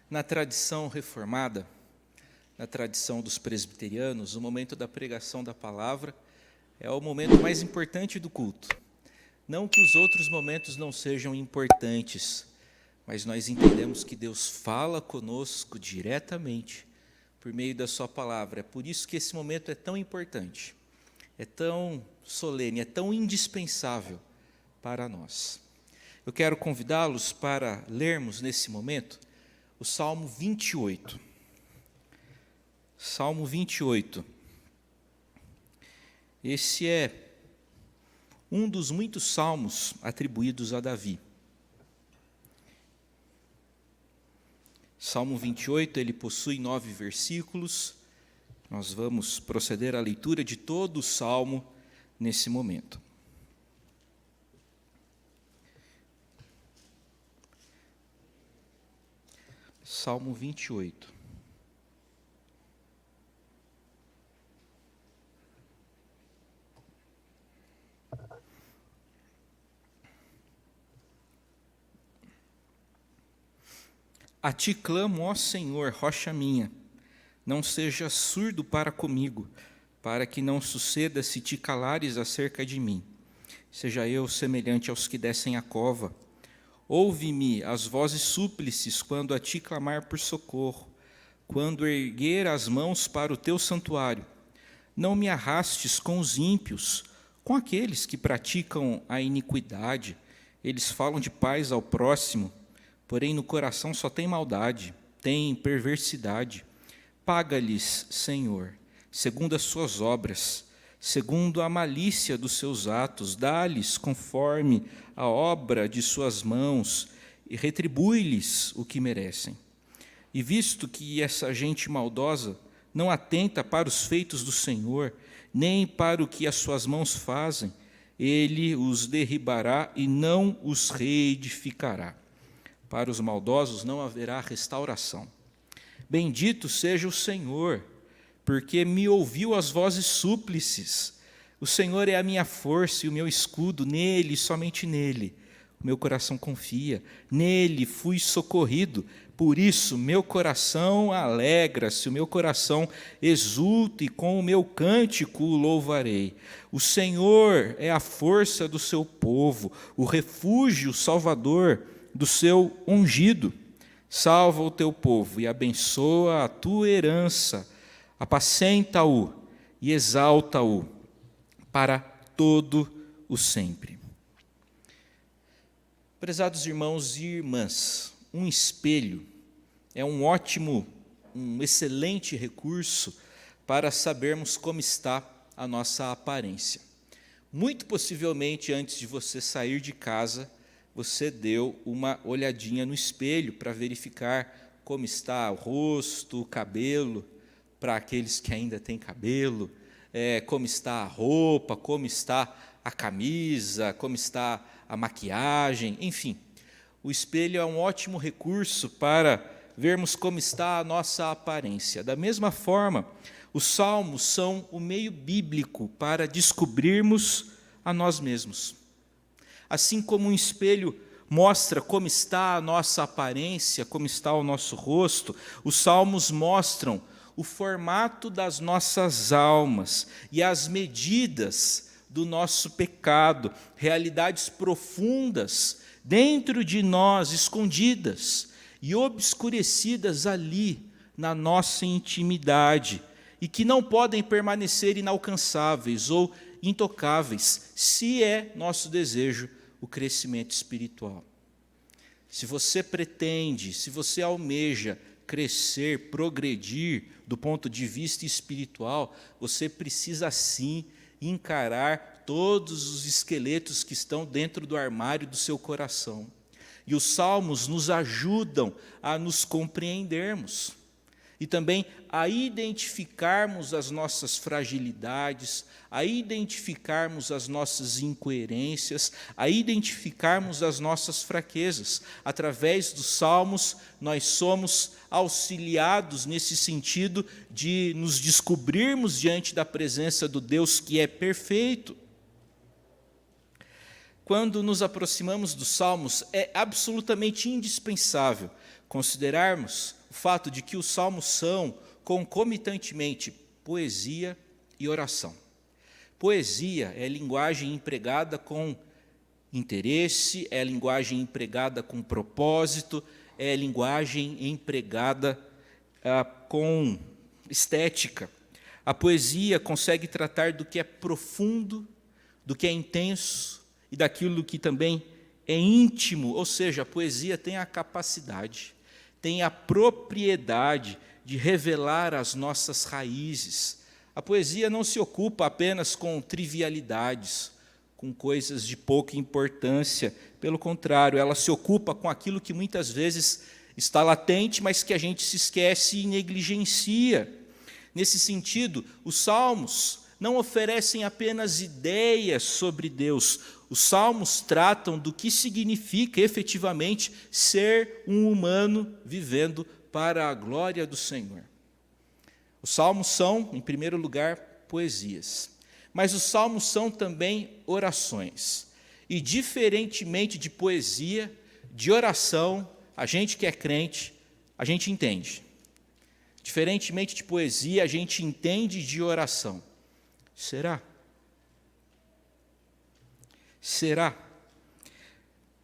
Na tradição reformada, na tradição dos presbiterianos, o momento da pregação da palavra é o momento mais importante do culto. Não que os outros momentos não sejam importantes, mas nós entendemos que Deus fala conosco diretamente por meio da sua palavra. É por isso que esse momento é tão importante, é tão solene, é tão indispensável para nós. Eu quero convidá-los para lermos nesse momento o Salmo 28. Salmo 28. Esse é um dos muitos salmos atribuídos a Davi. Salmo 28, ele possui 9 versículos. Nós vamos proceder à leitura de todo o salmo nesse momento. Salmo 28. A ti clamo, ó Senhor, rocha minha, não sejas surdo para comigo, para que não suceda se te calares acerca de mim. Seja eu semelhante aos que descem a cova. Ouve-me as vozes súplices quando a ti clamar por socorro, quando erguer as mãos para o teu santuário. Não me arrastes com os ímpios, com aqueles que praticam a iniquidade. Eles falam de paz ao próximo, porém no coração só tem maldade, tem perversidade. Paga-lhes, Senhor, segundo as suas obras, segundo a malícia dos seus atos, dá-lhes conforme a obra de suas mãos e retribui-lhes o que merecem. E visto que essa gente maldosa não atenta para os feitos do Senhor, nem para o que as suas mãos fazem, ele os derribará e não os reedificará. Para os maldosos não haverá restauração. Bendito seja o Senhor, porque me ouviu as vozes súplices. O Senhor é a minha força e o meu escudo, nele, somente nele, o meu coração confia. Nele fui socorrido, por isso meu coração alegra-se, o meu coração exulta e com o meu cântico o louvarei. O Senhor é a força do seu povo, o refúgio salvador do seu ungido. Salva o teu povo e abençoa a tua herança, apacenta-o e exalta-o para todo o sempre. Prezados irmãos e irmãs, um espelho é um excelente recurso para sabermos como está a nossa aparência. Muito possivelmente, antes de você sair de casa, você deu uma olhadinha no espelho para verificar como está o rosto, o cabelo, para aqueles que ainda têm cabelo, como está a roupa, como está a camisa, como está a maquiagem, enfim. O espelho é um ótimo recurso para vermos como está a nossa aparência. Da mesma forma, os salmos são o meio bíblico para descobrirmos a nós mesmos. Assim como um espelho mostra como está a nossa aparência, como está o nosso rosto, os salmos mostram o formato das nossas almas e as medidas do nosso pecado, realidades profundas dentro de nós, escondidas e obscurecidas ali na nossa intimidade, e que não podem permanecer inalcançáveis ou intocáveis, se é nosso desejo o crescimento espiritual. Se você pretende, se você almeja crescer, progredir do ponto de vista espiritual, você precisa sim encarar todos os esqueletos que estão dentro do armário do seu coração. E os salmos nos ajudam a nos compreendermos e também a identificarmos as nossas fragilidades, a identificarmos as nossas incoerências, a identificarmos as nossas fraquezas. Através dos salmos, nós somos auxiliados nesse sentido de nos descobrirmos diante da presença do Deus que é perfeito. Quando nos aproximamos dos salmos, é absolutamente indispensável considerarmos o fato de que os salmos são concomitantemente poesia e oração. Poesia é linguagem empregada com interesse, é linguagem empregada com propósito, é linguagem empregada com estética. A poesia consegue tratar do que é profundo, do que é intenso e daquilo que também é íntimo, ou seja, a poesia tem a capacidade, tem a propriedade de revelar as nossas raízes. A poesia não se ocupa apenas com trivialidades, com coisas de pouca importância, pelo contrário, ela se ocupa com aquilo que muitas vezes está latente, mas que a gente se esquece e negligencia. Nesse sentido, os salmos não oferecem apenas ideias sobre Deus. Os salmos tratam do que significa efetivamente ser um humano vivendo para a glória do Senhor. Os salmos são, em primeiro lugar, poesias. Mas os salmos são também orações. E, diferentemente de poesia, de oração, a gente que é crente, a gente entende. Diferentemente de poesia, a gente entende de oração. Será? Será?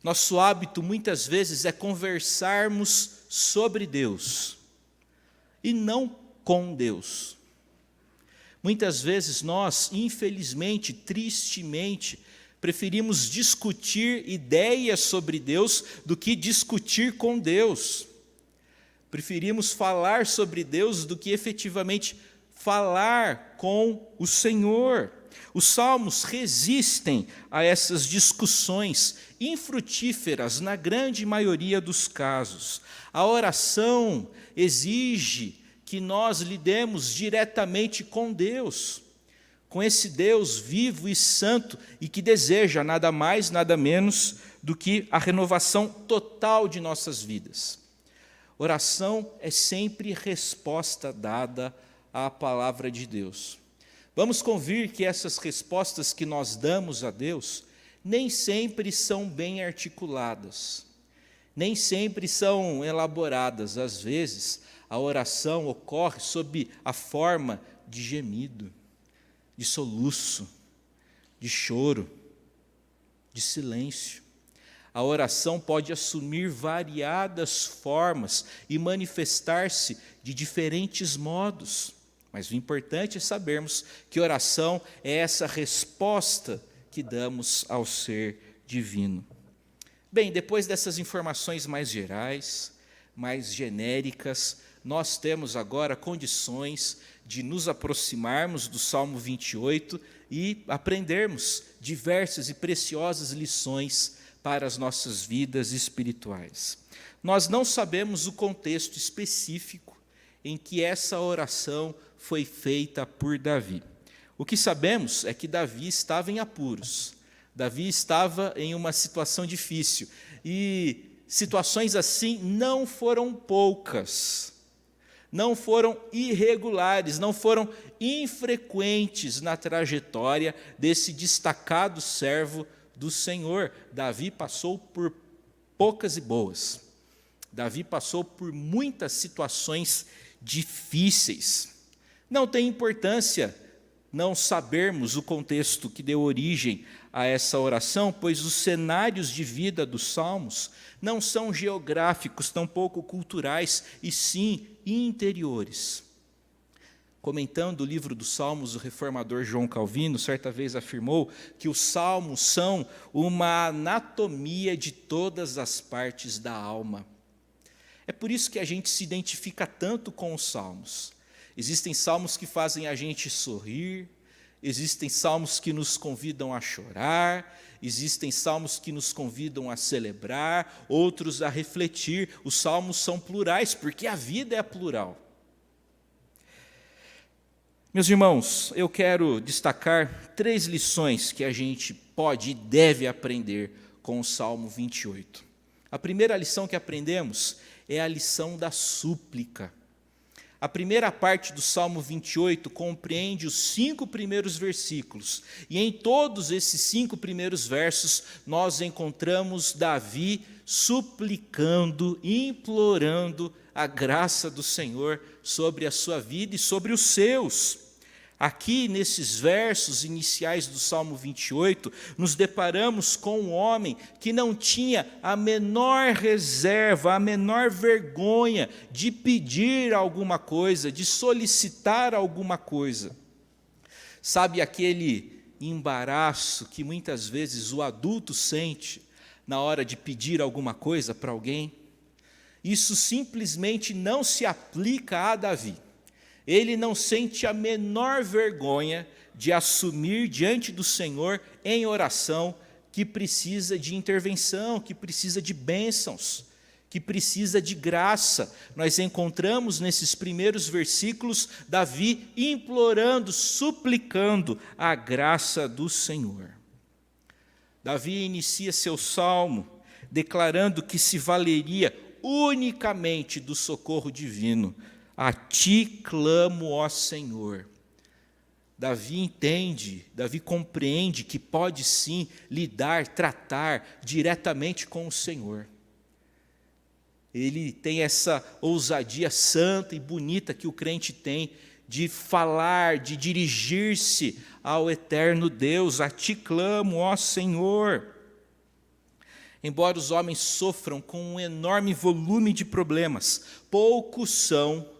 Nosso hábito, muitas vezes, é conversarmos sobre Deus e não com Deus. Muitas vezes nós, infelizmente, tristemente, preferimos discutir ideias sobre Deus do que discutir com Deus. Preferimos falar sobre Deus do que efetivamente falar com o Senhor. Os salmos resistem a essas discussões infrutíferas na grande maioria dos casos. A oração exige que nós lidemos diretamente com Deus, com esse Deus vivo e santo e que deseja nada mais, nada menos do que a renovação total de nossas vidas. Oração é sempre resposta dada à palavra de Deus. Vamos convir que essas respostas que nós damos a Deus nem sempre são bem articuladas, nem sempre são elaboradas. Às vezes, a oração ocorre sob a forma de gemido, de soluço, de choro, de silêncio. A oração pode assumir variadas formas e manifestar-se de diferentes modos. Mas o importante é sabermos que oração é essa resposta que damos ao ser divino. Bem, depois dessas informações mais gerais, mais genéricas, nós temos agora condições de nos aproximarmos do Salmo 28 e aprendermos diversas e preciosas lições para as nossas vidas espirituais. Nós não sabemos o contexto específico em que essa oração foi feita por Davi. O que sabemos é que Davi estava em apuros. Davi estava em uma situação difícil. E situações assim não foram poucas, não foram irregulares, não foram infrequentes na trajetória desse destacado servo do Senhor. Davi passou por poucas e boas. Davi passou por muitas situações difíceis. Não tem importância não sabermos o contexto que deu origem a essa oração, pois os cenários de vida dos salmos não são geográficos, tampouco culturais, e sim interiores. Comentando o livro dos Salmos, o reformador João Calvino, certa vez afirmou que os salmos são uma anatomia de todas as partes da alma. É por isso que a gente se identifica tanto com os salmos. Existem salmos que fazem a gente sorrir, existem salmos que nos convidam a chorar, existem salmos que nos convidam a celebrar, outros a refletir. Os salmos são plurais, porque a vida é plural. Meus irmãos, eu quero destacar 3 lições que a gente pode e deve aprender com o Salmo 28. A primeira lição que aprendemos é a lição da súplica. A primeira parte do Salmo 28 compreende os 5 primeiros versículos, e em todos esses 5 primeiros versos nós encontramos Davi suplicando, implorando a graça do Senhor sobre a sua vida e sobre os seus. Aqui, nesses versos iniciais do Salmo 28, nos deparamos com um homem que não tinha a menor reserva, a menor vergonha de pedir alguma coisa, de solicitar alguma coisa. Sabe aquele embaraço que muitas vezes o adulto sente na hora de pedir alguma coisa para alguém? Isso simplesmente não se aplica a Davi. Ele não sente a menor vergonha de assumir diante do Senhor em oração que precisa de intervenção, que precisa de bênçãos, que precisa de graça. Nós encontramos nesses primeiros versículos Davi implorando, suplicando a graça do Senhor. Davi inicia seu salmo declarando que se valeria unicamente do socorro divino. A ti clamo, ó Senhor. Davi entende, Davi compreende que pode sim lidar, tratar diretamente com o Senhor. Ele tem essa ousadia santa e bonita que o crente tem de falar, de dirigir-se ao eterno Deus. A ti clamo, ó Senhor. Embora os homens sofram com um enorme volume de problemas, poucos são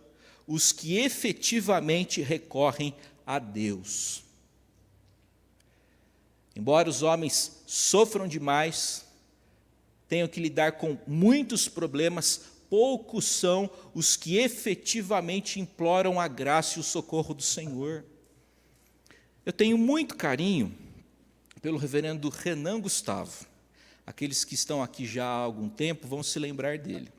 os que efetivamente recorrem a Deus. Embora os homens sofram demais, tenham que lidar com muitos problemas, poucos são os que efetivamente imploram a graça e o socorro do Senhor. Eu tenho muito carinho pelo reverendo Renan Gustavo. Aqueles que estão aqui já há algum tempo vão se lembrar dele.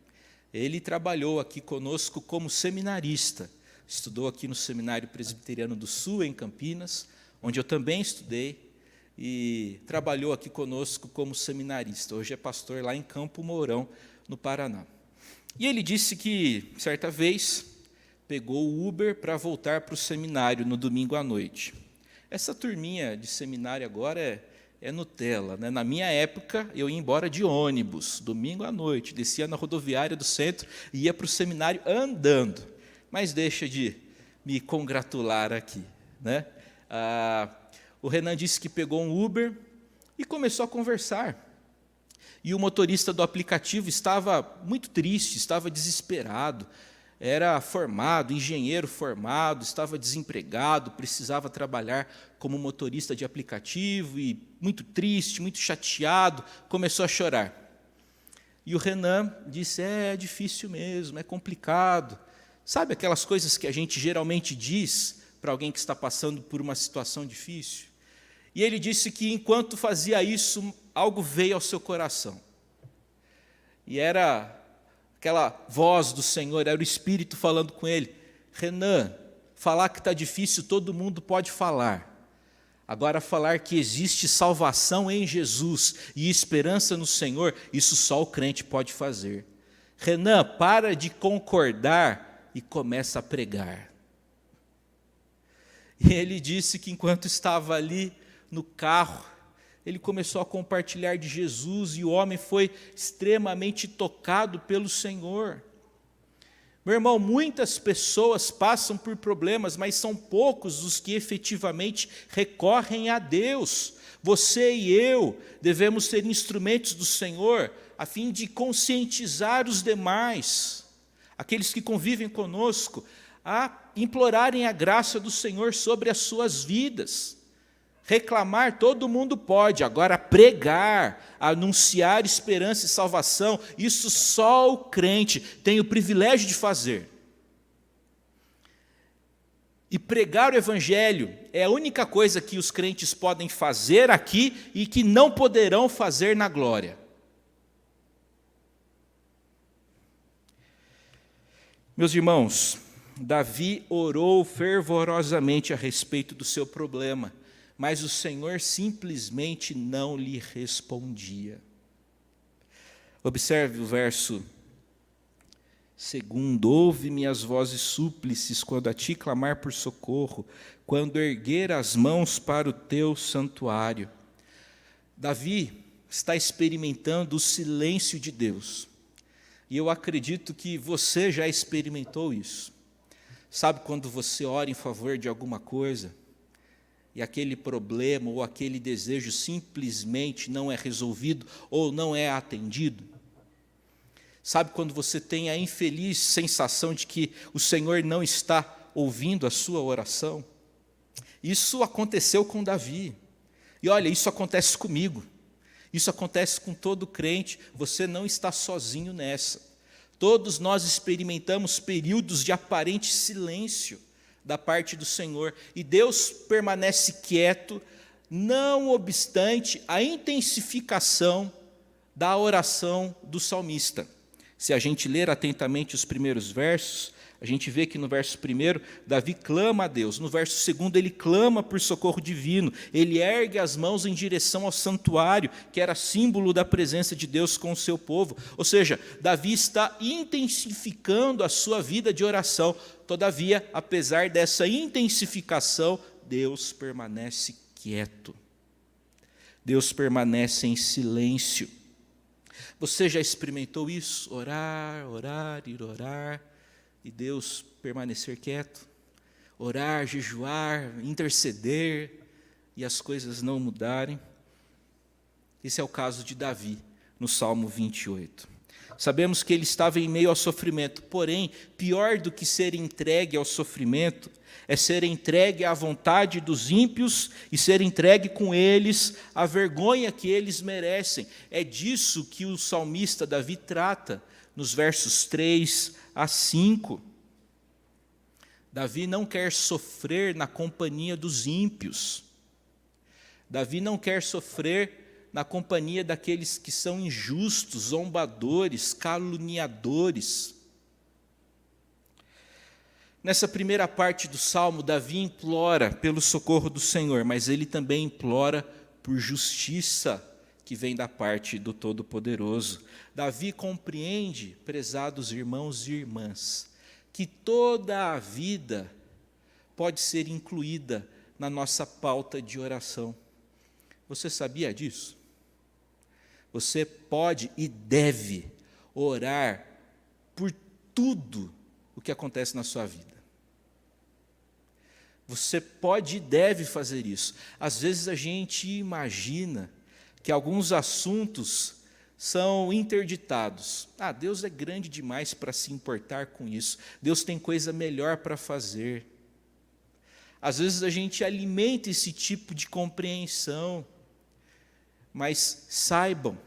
Ele trabalhou aqui conosco como seminarista, estudou aqui no Seminário Presbiteriano do Sul, em Campinas, onde eu também estudei, e trabalhou aqui conosco como seminarista. Hoje é pastor lá em Campo Mourão, no Paraná. E ele disse que, certa vez, pegou o Uber para voltar para o seminário no domingo à noite. Essa turminha de seminário agora é Nutella, né? Na minha época, eu ia embora de ônibus, domingo à noite, descia na rodoviária do centro e ia para o seminário andando. Mas deixa de me congratular aqui, né? O Renan disse que pegou um Uber e começou a conversar. E o motorista do aplicativo estava muito triste, estava desesperado. Era formado, engenheiro formado, estava desempregado, precisava trabalhar como motorista de aplicativo e muito triste, muito chateado, começou a chorar. E o Renan disse, é difícil mesmo, é complicado. Sabe aquelas coisas que a gente geralmente diz para alguém que está passando por uma situação difícil? E ele disse que enquanto fazia isso, algo veio ao seu coração. E era aquela voz do Senhor, era o Espírito falando com ele. Renan, falar que está difícil, todo mundo pode falar. Agora, falar que existe salvação em Jesus e esperança no Senhor, isso só o crente pode fazer. Renan, para de concordar e começa a pregar. E ele disse que enquanto estava ali no carro, ele começou a compartilhar de Jesus e o homem foi extremamente tocado pelo Senhor. Meu irmão, muitas pessoas passam por problemas, mas são poucos os que efetivamente recorrem a Deus. Você e eu devemos ser instrumentos do Senhor a fim de conscientizar os demais, aqueles que convivem conosco, a implorarem a graça do Senhor sobre as suas vidas. Reclamar todo mundo pode, agora pregar, anunciar esperança e salvação, isso só o crente tem o privilégio de fazer. E pregar o Evangelho é a única coisa que os crentes podem fazer aqui e que não poderão fazer na glória. Meus irmãos, Davi orou fervorosamente a respeito do seu problema, mas o Senhor simplesmente não lhe respondia. Observe o verso 2: ouve-me as vozes súplices quando a ti clamar por socorro, quando erguer as mãos para o teu santuário. Davi está experimentando o silêncio de Deus. E eu acredito que você já experimentou isso. Sabe quando você ora em favor de alguma coisa e aquele problema ou aquele desejo simplesmente não é resolvido ou não é atendido? Sabe quando você tem a infeliz sensação de que o Senhor não está ouvindo a sua oração? Isso aconteceu com Davi. E olha, isso acontece comigo. Isso acontece com todo crente. Você não está sozinho nessa. Todos nós experimentamos períodos de aparente silêncio da parte do Senhor. E Deus permanece quieto, não obstante a intensificação da oração do salmista. Se a gente ler atentamente os primeiros versos, a gente vê que no verso 1, Davi clama a Deus. No verso 2, ele clama por socorro divino. Ele ergue as mãos em direção ao santuário, que era símbolo da presença de Deus com o seu povo. Ou seja, Davi está intensificando a sua vida de oração. Todavia, apesar dessa intensificação, Deus permanece quieto. Deus permanece em silêncio. Você já experimentou isso? Orar, orar, ir orar, e Deus permanecer quieto? Orar, jejuar, interceder, e as coisas não mudarem? Esse é o caso de Davi, no Salmo 28. Sabemos que ele estava em meio ao sofrimento, porém, pior do que ser entregue ao sofrimento, é ser entregue à vontade dos ímpios e ser entregue com eles à vergonha que eles merecem. É disso que o salmista Davi trata nos versos 3 a 5. Davi não quer sofrer na companhia dos ímpios. Davi não quer sofrer na companhia daqueles que são injustos, zombadores, caluniadores. Nessa primeira parte do Salmo, Davi implora pelo socorro do Senhor, mas ele também implora por justiça que vem da parte do Todo-Poderoso. Davi compreende, prezados irmãos e irmãs, que toda a vida pode ser incluída na nossa pauta de oração. Você sabia disso? Você pode e deve orar por tudo o que acontece na sua vida. Você pode e deve fazer isso. Às vezes a gente imagina que alguns assuntos são interditados. Deus é grande demais para se importar com isso. Deus tem coisa melhor para fazer. Às vezes a gente alimenta esse tipo de compreensão. Mas saibam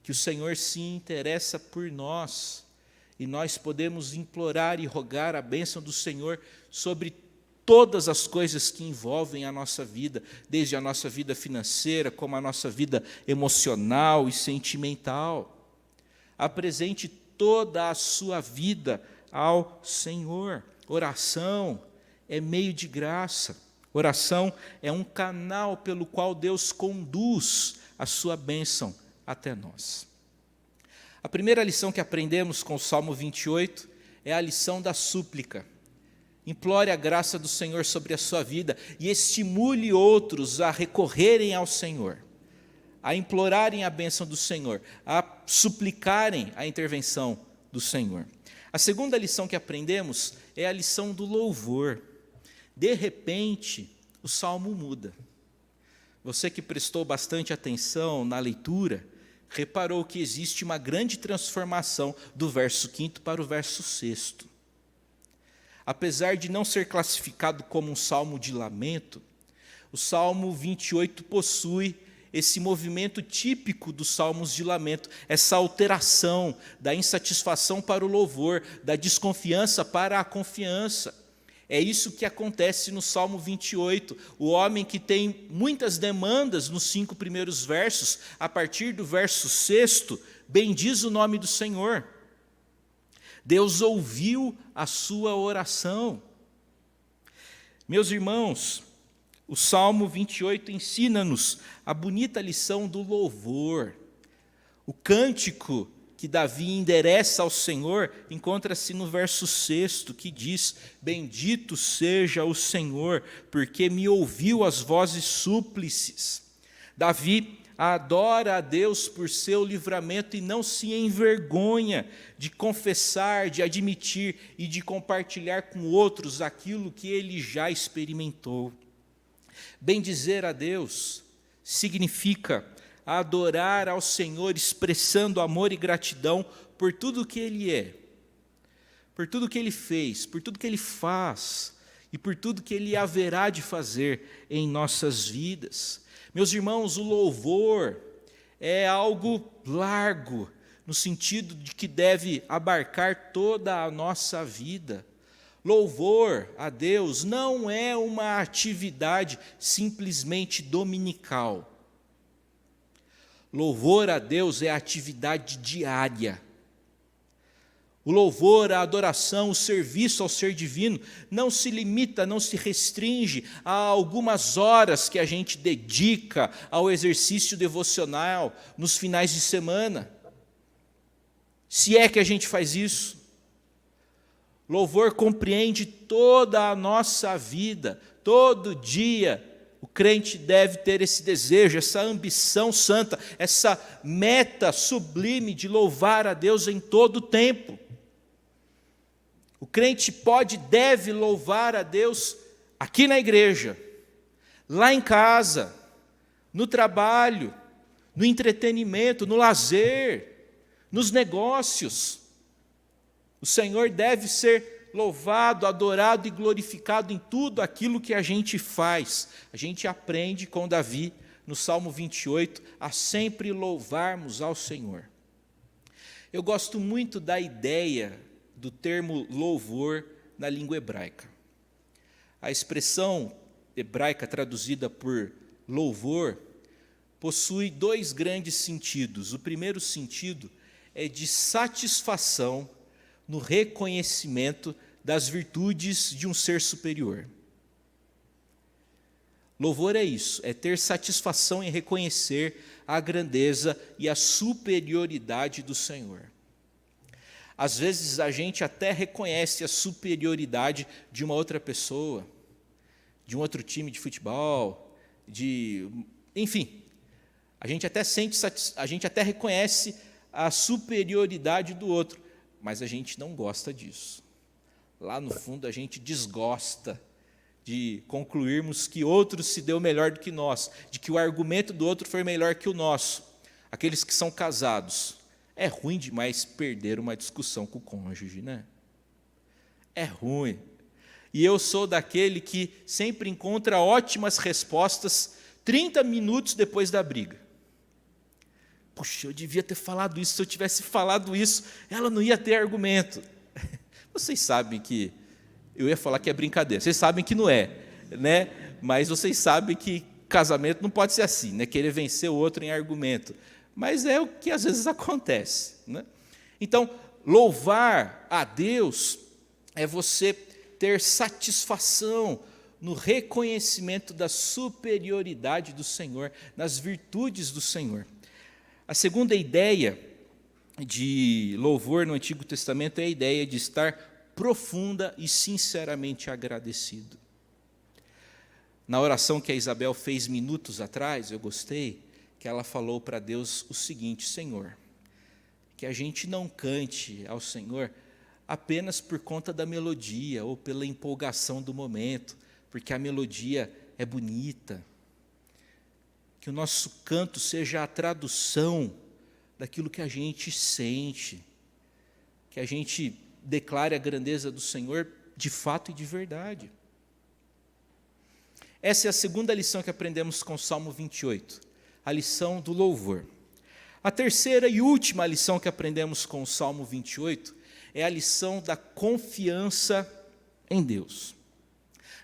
que o Senhor se interessa por nós. E nós podemos implorar e rogar a bênção do Senhor sobre todas as coisas que envolvem a nossa vida, desde a nossa vida financeira, como a nossa vida emocional e sentimental. Apresente toda a sua vida ao Senhor. Oração é meio de graça. Oração é um canal pelo qual Deus conduz a sua bênção até nós. A primeira lição que aprendemos com o Salmo 28 é a lição da súplica. Implore a graça do Senhor sobre a sua vida e estimule outros a recorrerem ao Senhor, a implorarem a bênção do Senhor, a suplicarem a intervenção do Senhor. A segunda lição que aprendemos é a lição do louvor. De repente, o Salmo muda. Você que prestou bastante atenção na leitura, reparou que existe uma grande transformação do verso 5º para o verso 6º. Apesar de não ser classificado como um salmo de lamento, o Salmo 28 possui esse movimento típico dos salmos de lamento, essa alteração da insatisfação para o louvor, da desconfiança para a confiança. É isso que acontece no Salmo 28. O homem que tem muitas demandas nos 5 primeiros versos, a partir do verso 6º, bendiz o nome do Senhor. Deus ouviu a sua oração. Meus irmãos, o Salmo 28 ensina-nos a bonita lição do louvor. O cântico que Davi endereça ao Senhor encontra-se no verso 6º, que diz: bendito seja o Senhor, porque me ouviu as vozes súplices. Davi adora a Deus por seu livramento e não se envergonha de confessar, de admitir e de compartilhar com outros aquilo que ele já experimentou. Bendizer a Deus significa adorar ao Senhor expressando amor e gratidão por tudo que Ele é, por tudo que Ele fez, por tudo que Ele faz e por tudo que Ele haverá de fazer em nossas vidas. Meus irmãos, o louvor é algo largo, no sentido de que deve abarcar toda a nossa vida. Louvor a Deus não é uma atividade simplesmente dominical. Louvor a Deus é atividade diária. O louvor, a adoração, o serviço ao ser divino não se limita, não se restringe a algumas horas que a gente dedica ao exercício devocional nos finais de semana. Se é que a gente faz isso. Louvor compreende toda a nossa vida, todo dia. O crente deve ter esse desejo, essa ambição santa, essa meta sublime de louvar a Deus em todo o tempo. O crente pode e deve louvar a Deus aqui na igreja, lá em casa, no trabalho, no entretenimento, no lazer, nos negócios. O Senhor deve ser louvado, adorado e glorificado em tudo aquilo que a gente faz. A gente aprende com Davi, no Salmo 28, a sempre louvarmos ao Senhor. Eu gosto muito da ideia do termo louvor na língua hebraica. A expressão hebraica traduzida por louvor possui dois grandes sentidos. O primeiro sentido é de satisfação no reconhecimento das virtudes de um ser superior. Louvor é isso, é ter satisfação em reconhecer a grandeza e a superioridade do Senhor. Às vezes a gente até reconhece a superioridade de uma outra pessoa, de um outro time de futebol, enfim, a gente até reconhece a superioridade do outro, mas a gente não gosta disso. Lá no fundo a gente desgosta de concluirmos que outro se deu melhor do que nós, de que o argumento do outro foi melhor que o nosso. Aqueles que são casados, é ruim demais perder uma discussão com o cônjuge, né? É ruim. E eu sou daquele que sempre encontra ótimas respostas 30 minutos depois da briga. Puxa, eu devia ter falado isso, se eu tivesse falado isso, ela não ia ter argumento. Vocês sabem que, eu ia falar que é brincadeira, vocês sabem que não é, né? Mas vocês sabem que casamento não pode ser assim, né? Querer vencer o outro em argumento. Mas é o que às vezes acontece, né? Então, louvar a Deus é você ter satisfação no reconhecimento da superioridade do Senhor, nas virtudes do Senhor. A segunda ideia de louvor no Antigo Testamento é a ideia de estar profunda e sinceramente agradecido. Na oração que a Isabel fez minutos atrás, eu gostei, que ela falou para Deus o seguinte: Senhor, que a gente não cante ao Senhor apenas por conta da melodia ou pela empolgação do momento, porque a melodia é bonita. Que o nosso canto seja a tradução daquilo que a gente sente, que a gente declare a grandeza do Senhor de fato e de verdade. Essa é a segunda lição que aprendemos com o Salmo 28, a lição do louvor. A terceira e última lição que aprendemos com o Salmo 28 é a lição da confiança em Deus.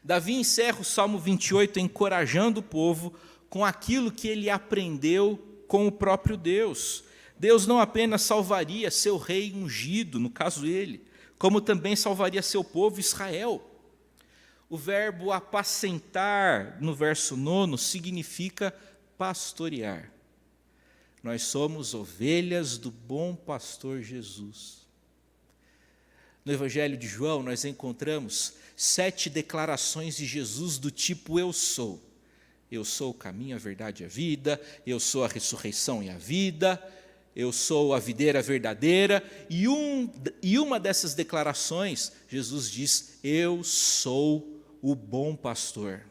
Davi encerra o Salmo 28 encorajando o povo com aquilo que ele aprendeu com o próprio Deus. Deus não apenas salvaria seu rei ungido, no caso ele, como também salvaria seu povo Israel. O verbo apacentar, no verso 9, significa pastorear. Nós somos ovelhas do bom pastor Jesus. No Evangelho de João, nós encontramos 7 declarações de Jesus do tipo eu sou. Eu sou o caminho, a verdade e a vida, eu sou a ressurreição e a vida, eu sou a videira verdadeira. E uma dessas declarações, Jesus diz: eu sou o bom pastor.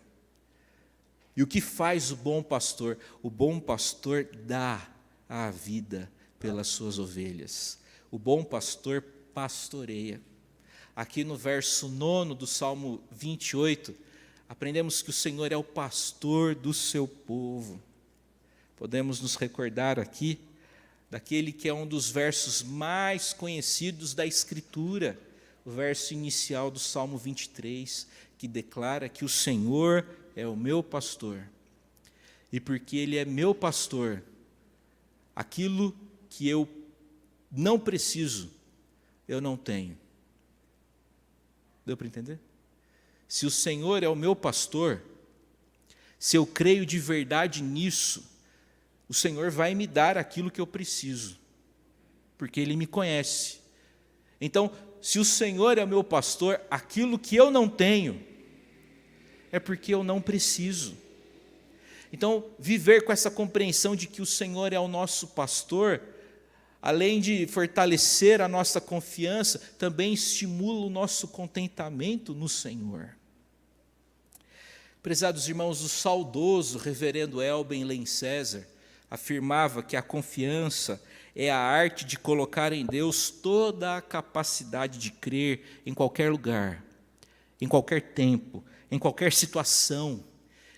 E o que faz o bom pastor? O bom pastor dá a vida pelas suas ovelhas. O bom pastor pastoreia. Aqui no verso 9 do Salmo 28, aprendemos que o Senhor é o pastor do seu povo. Podemos nos recordar aqui daquele que é um dos versos mais conhecidos da Escritura, o verso inicial do Salmo 23, que declara que o Senhor é o meu pastor. E porque Ele é meu pastor, aquilo que eu não preciso, eu não tenho. Deu para entender? Se o Senhor é o meu pastor, se eu creio de verdade nisso, o Senhor vai me dar aquilo que eu preciso, porque Ele me conhece. Então, se o Senhor é o meu pastor, aquilo que eu não tenho, é porque eu não preciso. Então, viver com essa compreensão de que o Senhor é o nosso pastor, além de fortalecer a nossa confiança, também estimula o nosso contentamento no Senhor. Prezados irmãos, o saudoso reverendo Elben Len César afirmava que a confiança é a arte de colocar em Deus toda a capacidade de crer em qualquer lugar, em qualquer tempo, em qualquer situação,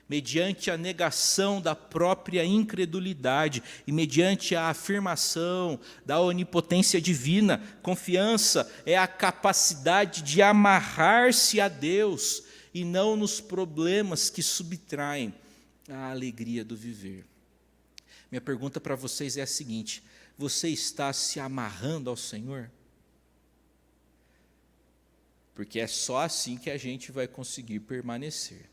mediante a negação da própria incredulidade e mediante a afirmação da onipotência divina. Confiança é a capacidade de amarrar-se a Deus e não nos problemas que subtraem a alegria do viver. Minha pergunta para vocês é a seguinte: você está se amarrando ao Senhor? Porque é só assim que a gente vai conseguir permanecer.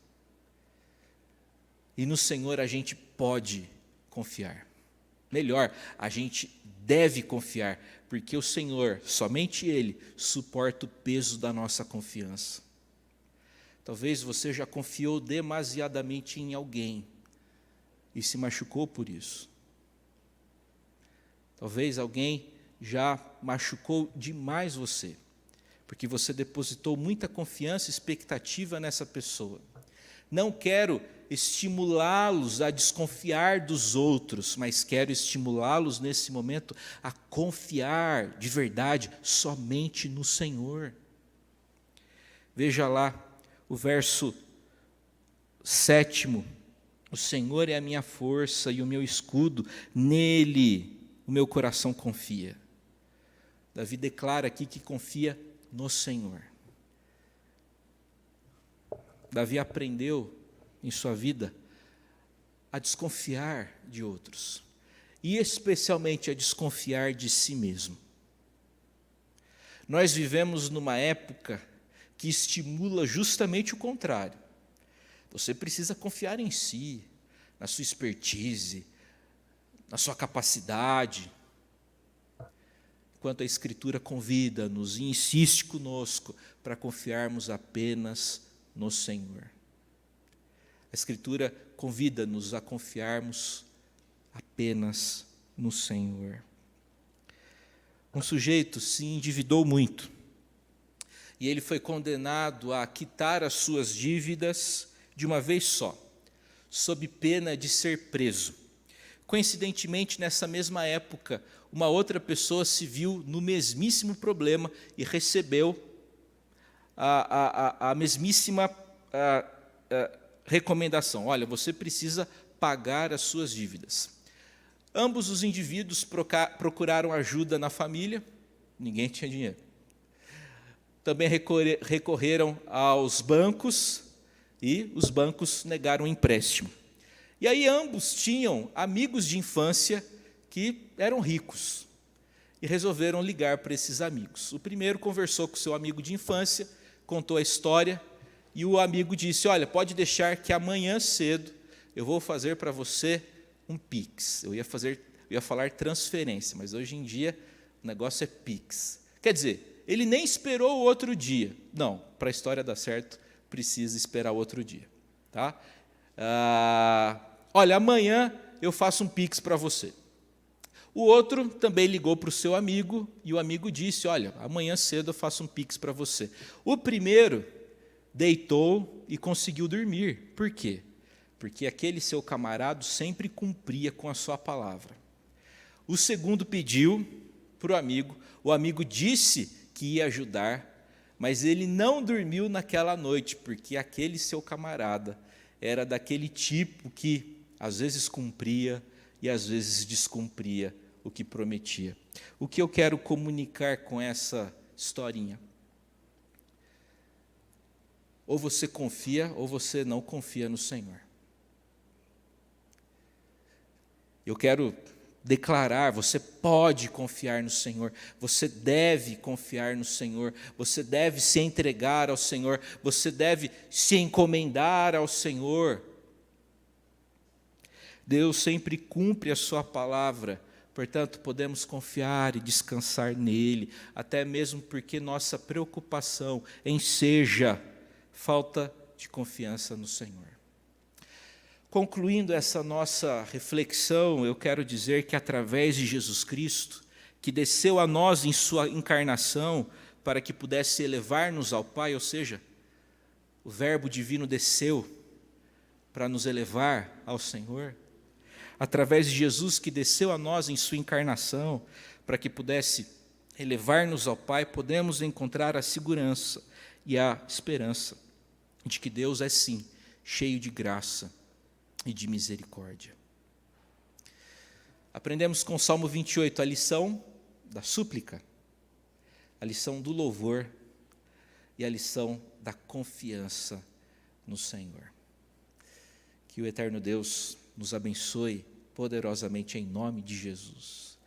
E no Senhor a gente pode confiar. Melhor, a gente deve confiar, porque o Senhor, somente Ele, suporta o peso da nossa confiança. Talvez você já confiou demasiadamente em alguém e se machucou por isso. Talvez alguém já machucou demais você, porque você depositou muita confiança e expectativa nessa pessoa. Não quero estimulá-los a desconfiar dos outros, mas quero estimulá-los nesse momento a confiar de verdade somente no Senhor. Veja lá o verso 7. O Senhor é a minha força e o meu escudo, nele o meu coração confia. Davi declara aqui que confia no Senhor. Davi aprendeu em sua vida a desconfiar de outros, e especialmente a desconfiar de si mesmo. Nós vivemos numa época que estimula justamente o contrário. Você precisa confiar em si, na sua expertise, na sua capacidade, enquanto a Escritura convida-nos e insiste conosco para confiarmos apenas no Senhor. A Escritura convida-nos a confiarmos apenas no Senhor. Um sujeito se endividou muito, e ele foi condenado a quitar as suas dívidas de uma vez só, sob pena de ser preso. Coincidentemente, nessa mesma época, uma outra pessoa se viu no mesmíssimo problema e recebeu a mesmíssima recomendação: olha, você precisa pagar as suas dívidas. Ambos os indivíduos procuraram ajuda na família, ninguém tinha dinheiro. Também recorreram aos bancos e os bancos negaram o empréstimo. E aí ambos tinham amigos de infância que eram ricos e resolveram ligar para esses amigos. O primeiro conversou com o seu amigo de infância, contou a história, e o amigo disse: olha, pode deixar que amanhã cedo eu vou fazer para você um Pix. Eu ia falar transferência, mas hoje em dia o negócio é Pix. Quer dizer, ele nem esperou o outro dia. Não, para a história dar certo, precisa esperar outro dia. Tá? Olha, amanhã eu faço um Pix para você. O outro também ligou para o seu amigo e o amigo disse, olha, amanhã cedo eu faço um Pix para você. O primeiro deitou e conseguiu dormir. Por quê? Porque aquele seu camarada sempre cumpria com a sua palavra. O segundo pediu para o amigo disse que ia ajudar, mas ele não dormiu naquela noite, porque aquele seu camarada era daquele tipo que às vezes cumpria e às vezes descumpria o que prometia. O que eu quero comunicar com essa historinha? Ou você confia ou você não confia no Senhor. Eu quero declarar, você pode confiar no Senhor, você deve confiar no Senhor, você deve se entregar ao Senhor, você deve se encomendar ao Senhor. Deus sempre cumpre a sua palavra, portanto, podemos confiar e descansar nele, até mesmo porque nossa preocupação enseja falta de confiança no Senhor. Concluindo essa nossa reflexão, eu quero dizer que através de Jesus Cristo, que desceu a nós em sua encarnação, para que pudesse elevar-nos ao Pai, ou seja, o Verbo divino desceu para nos elevar ao Senhor, através de Jesus que desceu a nós em sua encarnação, para que pudesse elevar-nos ao Pai, podemos encontrar a segurança e a esperança de que Deus é sim, cheio de graça e de misericórdia. Aprendemos com o Salmo 28 a lição da súplica, a lição do louvor e a lição da confiança no Senhor. Que o eterno Deus nos abençoe poderosamente em nome de Jesus.